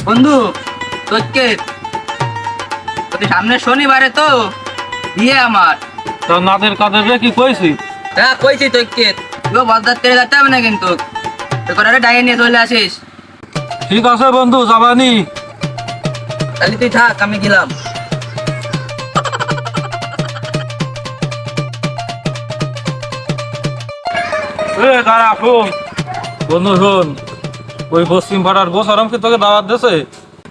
বন্ধু তোকে সামনে শনিবারে তো বিয়ে আমার। তো নাদের কাদের রে কি কইছি? হ্যাঁ কইছি তোকে, তুইও বদদার তেরে যেতে হবে না কিন্তু, তোকে ডাইয়ে নিয়ে চলে আসিস। ঠিক আছে বন্ধু, যাবানি। তাহলে তুই থাক, আমি গেলাম। দাঁড়া শোন বন্ধু, শোন, ওই পশ্চিম পাড়ার গোসারাম কি তোকে দাওয়াত দিয়েছে?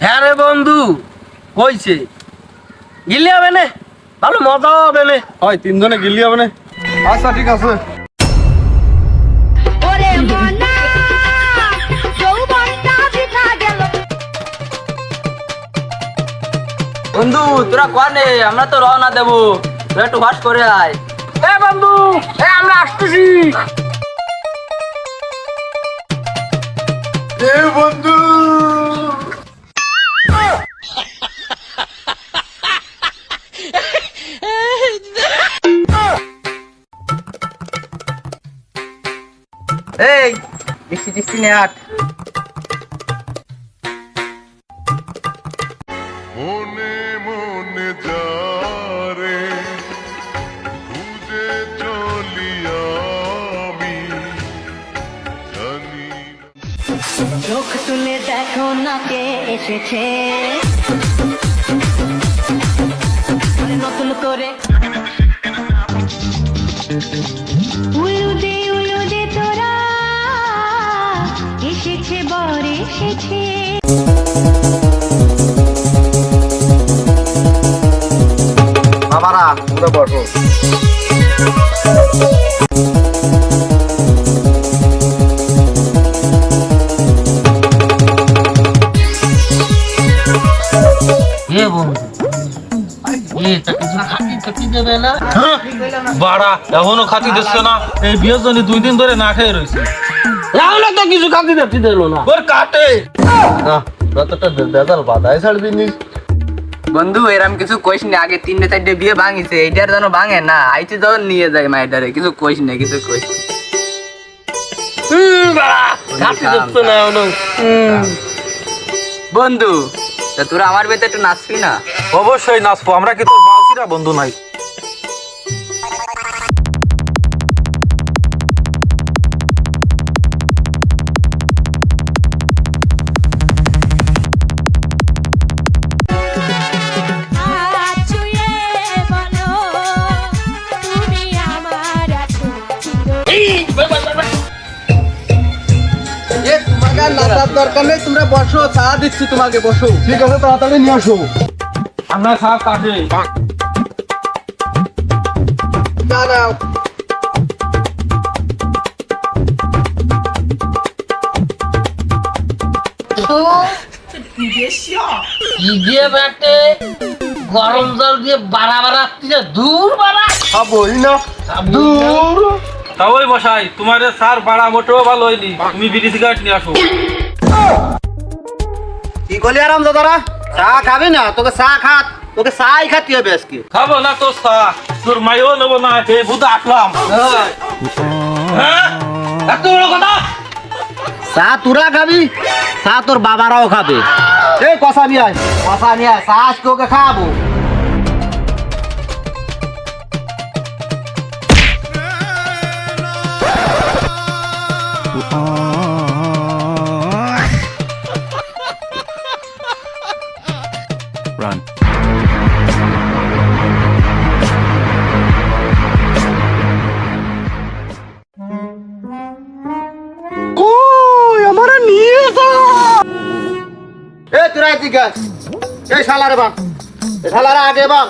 হ্যাঁ রে বন্ধু, কইছে গিলি হবে না, ভালো মজা হবে না। হয় তিনজনে গিলি হবে না? আচ্ছা ঠিক আছে। ওরে মনা যৌবনটা বিতা গেল। বন্ধু তোরা কোয়ানে, আমরা তো রওনা দেবো, তুই একটু বাস করে আয়। এ বন্ধু, আমরা আসতেছি। বন্ধু এই বৃষ্টি টিষ্টি নে আট। মনে মনে যারে খুঁজে চলি আমি জানি না। চোখ তুলে দেখো না কে এসেছে নতুন করে। উলুদে তোরা এসেছে বর এসেছে। বাবারা তোমরা বসো। এ বন্ধু, এটা কিছু খাতি দেবে না? বাড়া এখনো খাতি দিচ্ছে না, এই বিয়ের জন্য 2 দিন ধরে না খেয়ে রয়েছে। এখনো তো কিছু খাতি দিল না। ওর কাটে যতটা বেজাল বাধাই ছাড় দিনিস। বন্ধু এরম কিছু কইস না, আগে 3-4 বিয়ে ভাঙিছে, এইটার যেন ভাঙে না। আইতে যখন নিয়ে যায় মাইটারে, কিছু কইস না, কিছু কইস না। খাতি দিচ্ছে না এখনো। বন্ধু তা তোরা আমার বেতে একটু নাচবি না? অবশ্যই নাচবো, আমরা কি তোর বালছিরা বন্ধু নাই? তোমাকে নাচার দরকার নেই, তোমরা বসো, চা দিচ্ছি তোমাকে, বসো। ঠিক আছে, তাড়াতাড়ি নিয়ে আসো। আমরা সব কাটে দাঁড়াও। কি দিয়ে ব্যাটে গরম জল দিয়ে বাড়া দূর বাড়া খাবোই না, দূর। তাও ওই বসাই, তোমার সার বাড়া মোটেও ভালো হয়নি, তুমি বিড়ি সিগারেট নিয়ে আসো। কি করলি আরাম দাদারা? চা খাবি না? তোকে চা খাত, তোকে চাই খাতি হবে আজকে। খাবো না তোর চা, তোর মাইও নেবো না, এই বুধা আসলাম। হ্যাঁ এত বড় কথা? চা তোরা খাবি, চা তোর বাবারাও খাবে। এই কষা নিয়ে আয়, চা আজকে ওকে খাওয়াবো। তোরা এদিকে এই শালারে বাপ, এই শালারে আগে বাপ।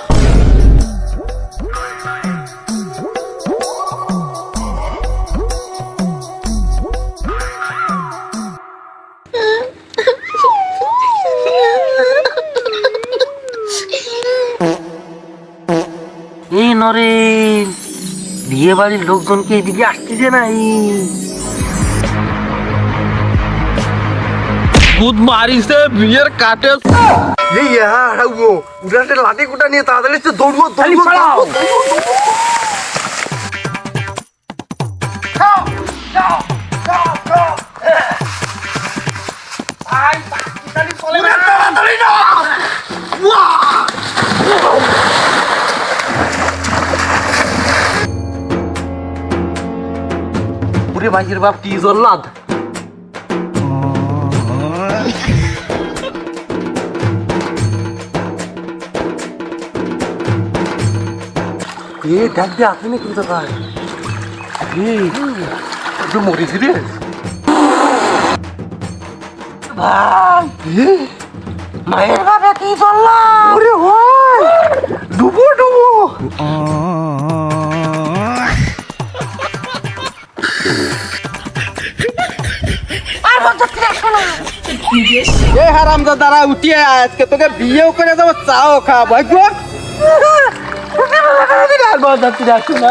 এই নরেন, বিয়ে বাড়ির লোকজনকে এদিকে আসতেছে না। দুধ মারিছে বিয়ের কাটে। এই হারাবো উঠাতে লাঠি কুটা নিয়ে তাড়াতাড়ি দৌড়বো দৌড়বো। পুরে ভাইয়ের বাপ কি জল্লাদ ডাক দিয়ে আসেনি কিন্তু ভাই তুই মরেছি রে ভাই মায়ের বাবা কি জল্লাদ ওরে হয় ডুবো ডুবো এ হারামজাদারা উঠিয়ে আয়, আজকে তোকে বিয়েও করে দেবো চাও খা ভাগ্য আর বল যাচ্ছি না